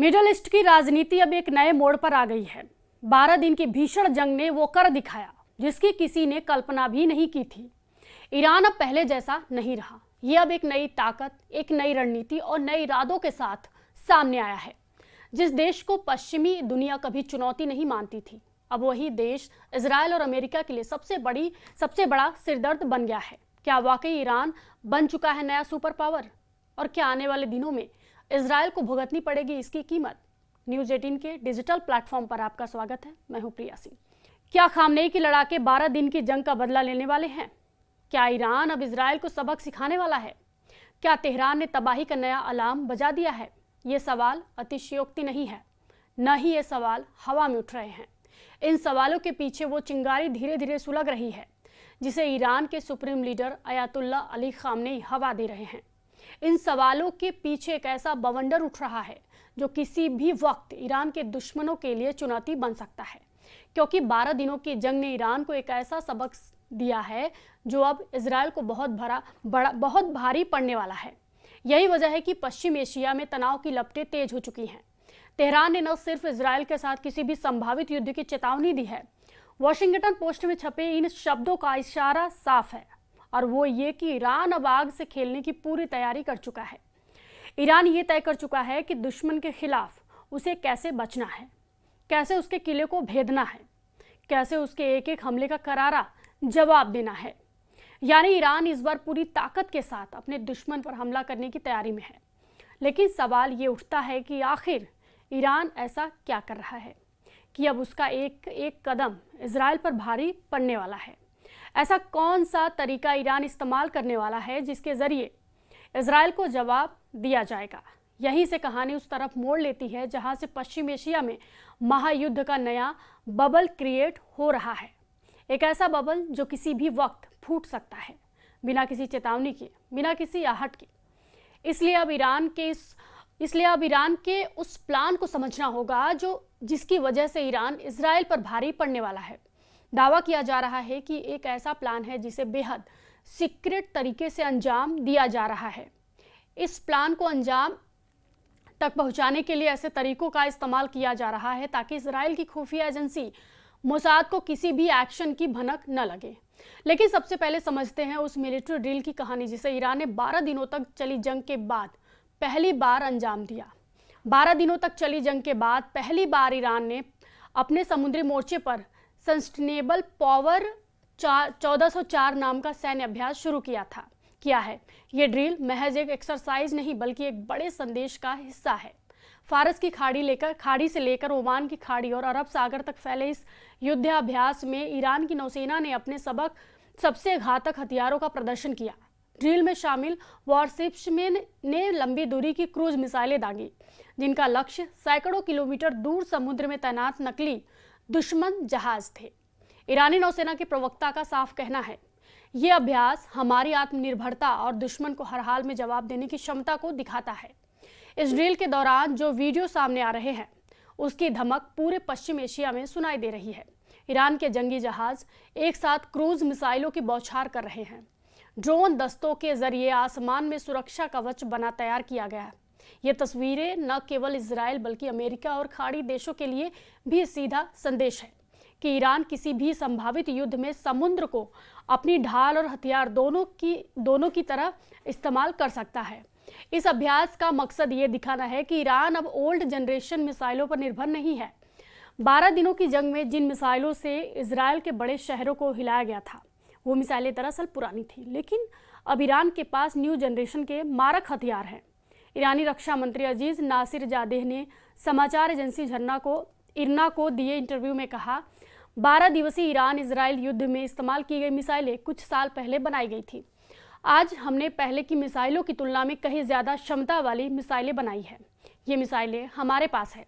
Middle east की राजनीति अब एक नए मोड़ पर आ गई है। 12 दिन की भीषण जंग ने वो कर दिखाया जिसकी किसी ने कल्पना भी नहीं की थी। ईरान अब पहले जैसा नहीं रहा। ये अब एक नई ताकत, एक नई रणनीति और नए इरादों के साथ सामने आया है। जिस देश को पश्चिमी दुनिया कभी चुनौती नहीं मानती थी, अब वही देश इजराइल और अमेरिका के लिए सबसे बड़ा सिरदर्द बन गया है। क्या वाकई ईरान बन चुका है नया सुपर पावर? और क्या आने वाले दिनों में इजराइल को भुगतनी पड़ेगी इसकी कीमत? न्यूज़ 18 के डिजिटल प्लेटफॉर्म पर आपका स्वागत है। मैं हूं प्रिया सिंह। क्या खामनेई की लड़ाके 12 दिन की जंग का बदला लेने वाले हैं? क्या ईरान अब इजराइल को सबक सिखाने वाला है? क्या तेहरान ने तबाही का नया अलार्म बजा दिया है? ये सवाल अतिशयोक्ति नहीं है, न ही ये सवाल हवा में उठ रहे हैं। इन सवालों के पीछे वो चिंगारी धीरे धीरे सुलग रही है जिसे ईरान के supreme leader Ayatollah Ali Khamenei हवा दे रहे हैं। इन सवालों के पीछे एक ऐसा बवंडर उठ रहा है जो किसी भी वक्त ईरान के दुश्मनों के लिए चुनौती बन सकता है, क्योंकि 12 दिनों की जंग ने ईरान को एक ऐसा सबक दिया है जो अब इजराइल को बहुत भारी पड़ने वाला है। यही वजह है कि पश्चिम एशिया में तनाव की लपटें तेज हो चुकी हैं। तेहरान ने न सिर्फ इजराइल के साथ किसी भी संभावित युद्ध की चेतावनी दी है, वॉशिंगटन पोस्ट में छपे इन शब्दों का इशारा साफ है, और वो ये कि ईरान अब आग से खेलने की पूरी तैयारी कर चुका है। ईरान ये तय कर चुका है कि दुश्मन के खिलाफ उसे कैसे बचना है, कैसे उसके किले को भेदना है, कैसे उसके एक एक हमले का करारा जवाब देना है। यानी ईरान इस बार पूरी ताकत के साथ अपने दुश्मन पर हमला करने की तैयारी में है। लेकिन सवाल ये उठता है कि आखिर ईरान ऐसा क्या कर रहा है कि अब उसका एक एक कदम इजराइल पर भारी पड़ने वाला है। ऐसा कौन सा तरीका ईरान इस्तेमाल करने वाला है जिसके जरिए इजराइल को जवाब दिया जाएगा? यहीं से कहानी उस तरफ मोड़ लेती है जहां से पश्चिम एशिया में महायुद्ध का नया बबल क्रिएट हो रहा है। एक ऐसा बबल जो किसी भी वक्त फूट सकता है, बिना किसी चेतावनी के, बिना किसी आहट के। इसलिए अब ईरान के उस प्लान को समझना होगा जिसकी वजह से ईरान इजराइल पर भारी पड़ने वाला है। दावा किया जा रहा है कि एक ऐसा प्लान है जिसे बेहद सीक्रेट तरीके से अंजाम दिया जा रहा है। इस प्लान को अंजाम तक पहुंचाने के लिए ऐसे तरीकों का इस्तेमाल किया जा रहा है ताकि इजराइल की खुफिया एजेंसी मोसाद को किसी भी एक्शन की भनक न लगे। लेकिन सबसे पहले समझते हैं उस मिलिट्री ड्रिल की कहानी जिसे ईरान ने 12 दिनों तक चली जंग के बाद पहली बार अंजाम दिया। 12 दिनों तक चली जंग के बाद पहली बार ईरान ने अपने समुद्री मोर्चे पर सस्टेनेबल पावर 1404 नाम का सैन्य अभ्यास शुरू किया है। ये ड्रिल महज एक एक्सरसाइज नहीं बल्कि एक बड़े संदेश का हिस्सा है। फारस की खाड़ी से लेकर ओमान की खाड़ी और अरब सागर तक फैले इस युद्धाभ्यास में ईरान की नौसेना ने अपने सबसे घातक हथियारों का प्रदर्शन किया। ड्रिल में शामिल वॉरशिप्स ने लंबी दूरी की क्रूज मिसाइलें दागी, जिनका लक्ष्य सैकड़ों किलोमीटर दूर समुद्र में तैनात नकली दुश्मन जहाज थे। ईरानी नौसेना के प्रवक्ता का साफ कहना है, ये अभ्यास हमारी आत्मनिर्भरता और दुश्मन को हर हाल में जवाब देने की क्षमता को दिखाता है। इस ड्रिल के दौरान जो वीडियो सामने आ रहे हैं उसकी धमक पूरे पश्चिम एशिया में सुनाई दे रही है। ईरान के जंगी जहाज एक साथ क्रूज मिसाइलों की बौछार कर रहे हैं। ड्रोन दस्तों के जरिए आसमान में सुरक्षा कवच बना तैयार किया गया है। ये तस्वीरें न केवल इजराइल बल्कि अमेरिका और खाड़ी देशों के लिए भी सीधा संदेश है कि ईरान किसी भी संभावित युद्ध में समुद्र को अपनी ढाल और हथियार दोनों की तरह इस्तेमाल कर सकता है। इस अभ्यास का मकसद ये दिखाना है कि ईरान अब ओल्ड जनरेशन मिसाइलों पर निर्भर नहीं है। 12 दिनों की जंग में जिन मिसाइलों से इजराइल के बड़े शहरों को हिलाया गया था वो मिसाइलें दरअसल पुरानी थी, लेकिन अब ईरान के पास न्यू जनरेशन के मारक हथियार हैं। ईरानी रक्षा मंत्री अजीज नासिरजादेह ने समाचार एजेंसी इरना को दिए इंटरव्यू में कहा, 12 दिवसीय ईरान इजराइल युद्ध में इस्तेमाल की गई मिसाइलें कुछ साल पहले बनाई गई थी। आज हमने पहले की मिसाइलों की तुलना में कहीं ज़्यादा क्षमता वाली मिसाइलें बनाई हैं। ये मिसाइलें हमारे पास है।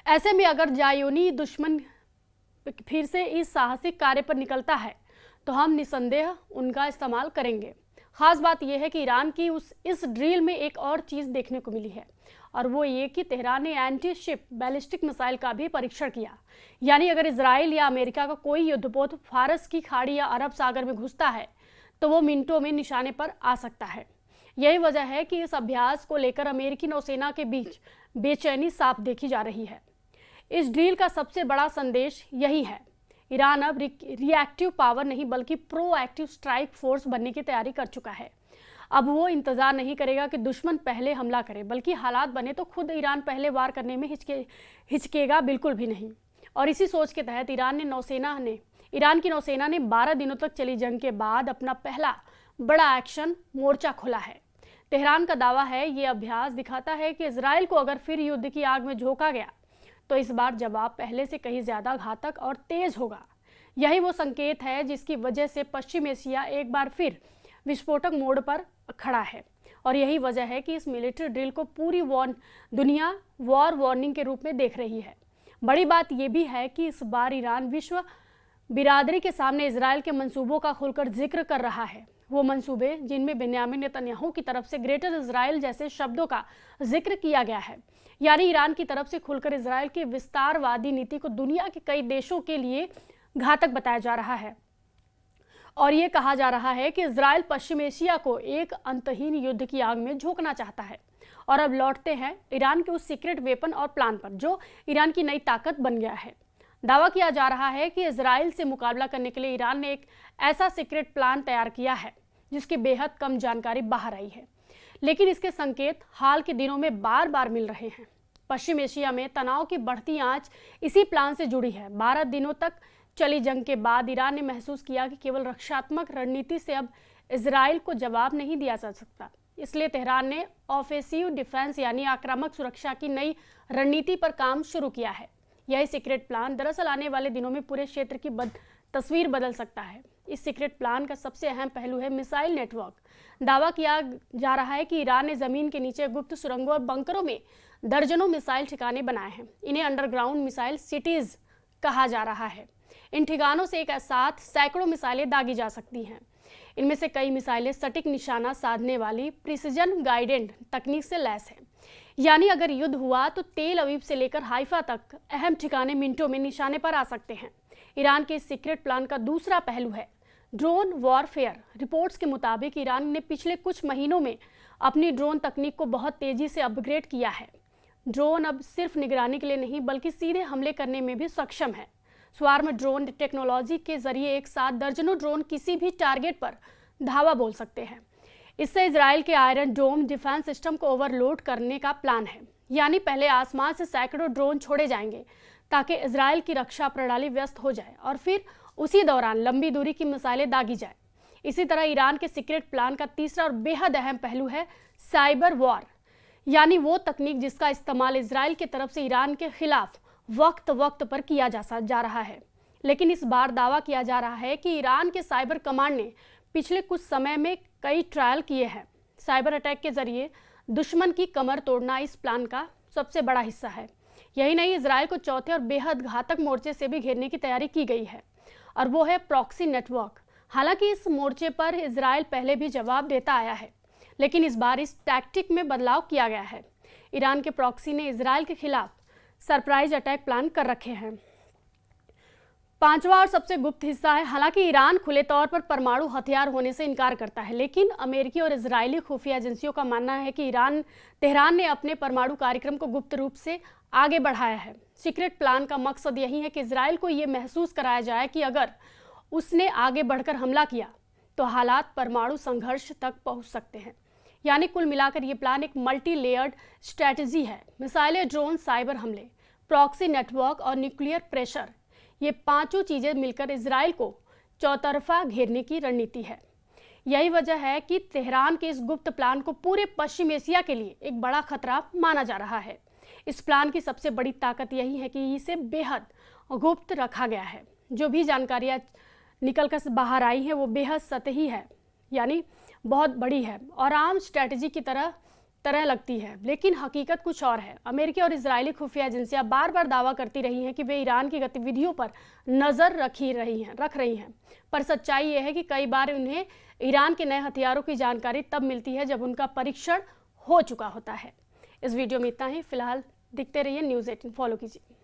ऐसे में अगर जायोनी दुश्मन फिर से इस साहसिक कार्य पर निकलता है तो हम निसंदेह उनका इस्तेमाल करेंगे। खास बात यह है कि ईरान की इस ड्रिल में एक और चीज़ देखने को मिली है, और वो ये कि तेहरान ने एंटी शिप बैलिस्टिक मिसाइल का भी परीक्षण किया। यानी अगर इजराइल या अमेरिका का कोई युद्धपोत फारस की खाड़ी या अरब सागर में घुसता है तो वो मिनटों में निशाने पर आ सकता है। यही वजह है कि इस अभ्यास को लेकर अमेरिकी नौसेना के बीच बेचैनी साफ देखी जा रही है। इस ड्रिल का सबसे बड़ा संदेश यही है, ईरान अब रिएक्टिव पावर नहीं बल्कि प्रोएक्टिव स्ट्राइक फोर्स बनने की तैयारी कर चुका है। अब वो इंतजार नहीं करेगा कि दुश्मन पहले हमला करे, बल्कि हालात बने तो खुद ईरान पहले वार करने में हिचकेगा बिल्कुल भी नहीं। और इसी सोच के तहत ईरान की नौसेना ने 12 दिनों तक चली जंग के बाद अपना पहला बड़ा एक्शन मोर्चा खोला है। तेहरान का दावा है ये अभ्यास दिखाता है कि इजराइल को अगर फिर युद्ध की आग में झोंका गया तो इस बार जवाब पहले से कहीं ज्यादा घातक और तेज होगा। यही वो संकेत है जिसकी वजह से पश्चिम एशिया एक बार फिर विस्फोटक मोड़ पर खड़ा है। और यही वजह है कि इस मिलिट्री ड्रिल को पूरी दुनिया वॉर वार्निंग के रूप में देख रही है। बड़ी बात यह भी है कि इस बार ईरान विश्व बिरादरी के सामने इजराइल के मंसूबों का खुलकर जिक्र कर रहा है। वो मंसूबे जिनमें बेन्यामिन नेतन्याहू की तरफ से ग्रेटर इजराइल जैसे शब्दों का जिक्र किया गया है, यानी ईरान की तरफ से खुलकर इजराइल की विस्तारवादी नीति को दुनिया के कई देशों के लिए घातक बताया जा रहा है। और ये कहा जा रहा है कि इजराइल पश्चिम एशिया को एक अंतहीन युद्ध की आग में झोंकना चाहता है। और अब लौटते हैं ईरान के उस सीक्रेट वेपन और प्लान पर जो ईरान की नई ताकत बन गया है। दावा किया जा रहा है कि इजराइल से मुकाबला करने के लिए ईरान ने एक ऐसा सीक्रेट प्लान तैयार किया है जिसकी बेहद कम जानकारी बाहर आई है, लेकिन इसके संकेत हाल के दिनों में बार बार मिल रहे हैं। पश्चिम एशिया में तनाव की बढ़ती आंच इसी प्लान से जुड़ी है। 12 दिनों तक चली जंग के बाद ईरान ने महसूस किया कि केवल रक्षात्मक रणनीति से अब इजराइल को जवाब नहीं दिया जा सकता। इसलिए तेहरान ने ऑफेंसिव डिफेंस यानी आक्रामक सुरक्षा की नई रणनीति पर काम शुरू किया है। यह सीक्रेट प्लान दरअसल आने वाले दिनों में पूरे क्षेत्र की तस्वीर बदल सकता है। इस सीक्रेट प्लान का सबसे अहम पहलू है मिसाइल नेटवर्क। दावा किया जा रहा है कि ईरान ने जमीन के नीचे गुप्त सुरंगों और बंकरों में दर्जनों मिसाइल ठिकाने बनाए हैं। इन्हें अंडरग्राउंड मिसाइल सिटीज कहा जा रहा है। इन ठिकानों से एक साथ सैकड़ों मिसाइलें दागी जा सकती हैं। इनमें से कई मिसाइलें सटीक निशाना साधने वाली प्रिसिजन गाइडेड तकनीक से लैस हैं, यानी अगर युद्ध हुआ तो तेल अवीव से लेकर हाइफा तक अहम ठिकाने मिनटों में निशाने पर आ सकते हैं। ईरान के इस सीक्रेट प्लान का दूसरा पहलू है ड्रोन वॉरफेयर। रिपोर्ट्स के मुताबिक ईरान ने पिछले कुछ महीनों में अपनी ड्रोन तकनीक को बहुत तेजी से अपग्रेड किया है। ड्रोन अब सिर्फ निगरानी के लिए नहीं बल्कि सीधे हमले करने में भी सक्षम है। स्वार्म ड्रोन टेक्नोलॉजी के जरिए एक साथ दर्जनों ड्रोन किसी भी टारगेट पर धावा बोल सकते हैं। इससे इजराइल के आयरन डोम डिफेंस सिस्टम को ओवरलोड करने का प्लान है, यानी पहले आसमान से सैकड़ों ड्रोन छोड़े जाएंगे ताकि इजराइल की रक्षा प्रणाली व्यस्त हो जाए और फिर उसी दौरान लंबी दूरी की मिसाइलें दागी जाए। इसी तरह ईरान के सीक्रेट प्लान का तीसरा और बेहद अहम पहलू है साइबर वॉर, यानी वो तकनीक जिसका इस्तेमाल इजराइल की तरफ से ईरान के खिलाफ वक्त पर किया जा रहा है। लेकिन इस बार दावा किया जा रहा है कि ईरान के साइबर कमांड ने पिछले कुछ समय में कई ट्रायल किए हैं। साइबर अटैक के जरिए दुश्मन की कमर तोड़ना इस प्लान का सबसे बड़ा हिस्सा है। यही नहीं, इजराइल को चौथे और बेहद घातक मोर्चे से भी घेरने की तैयारी की गई है और वो है प्रॉक्सी नेटवर्क। हालांकि इस मोर्चे पर इजराइल पहले भी जवाब देता आया है, लेकिन इस बार इस टैक्टिक में बदलाव किया गया है। ईरान के प्रॉक्सी ने इजराइल के खिलाफ सरप्राइज अटैक प्लान कर रखे हैं। पांचवा और सबसे गुप्त हिस्सा है, हालांकि ईरान खुले तौर पर परमाणु हथियार होने से इनकार करता है, लेकिन अमेरिकी और इजरायली खुफिया एजेंसियों का मानना है कि तेहरान ने अपने परमाणु कार्यक्रम को गुप्त रूप से आगे बढ़ाया है। सीक्रेट प्लान का मकसद यही है कि इजराइल को ये महसूस कराया जाए कि अगर उसने आगे बढ़कर हमला किया तो हालात परमाणु संघर्ष तक पहुंच सकते हैं। यानी कुल मिलाकर ये प्लान एक मल्टी लेयर्ड स्ट्रैटेजी है। मिसाइलें, ड्रोन, साइबर हमले, प्रॉक्सी नेटवर्क और न्यूक्लियर प्रेशर, ये पांचों चीजें मिलकर इजराइल को चौतरफा घेरने की रणनीति है। यही वजह है कि तेहरान के इस गुप्त प्लान को पूरे पश्चिम एशिया के लिए एक बड़ा खतरा माना जा रहा है। इस प्लान की सबसे बड़ी ताकत यही है कि इसे बेहद गुप्त रखा गया है। जो भी जानकारियां निकलकर बाहर आई है वो बेहद सतही है, यानी बहुत बड़ी है और आम स्ट्रैटेजी की तरह लगती है, लेकिन हकीकत कुछ और है। अमेरिकी और इजरायली खुफिया एजेंसियां बार बार दावा करती रही हैं कि वे ईरान की गतिविधियों पर नज़र रख रही हैं, पर सच्चाई ये है कि कई बार उन्हें ईरान के नए हथियारों की जानकारी तब मिलती है जब उनका परीक्षण हो चुका होता है। इस वीडियो में इतना ही। फिलहाल दिखते रहिए न्यूज़ 18, फॉलो कीजिए।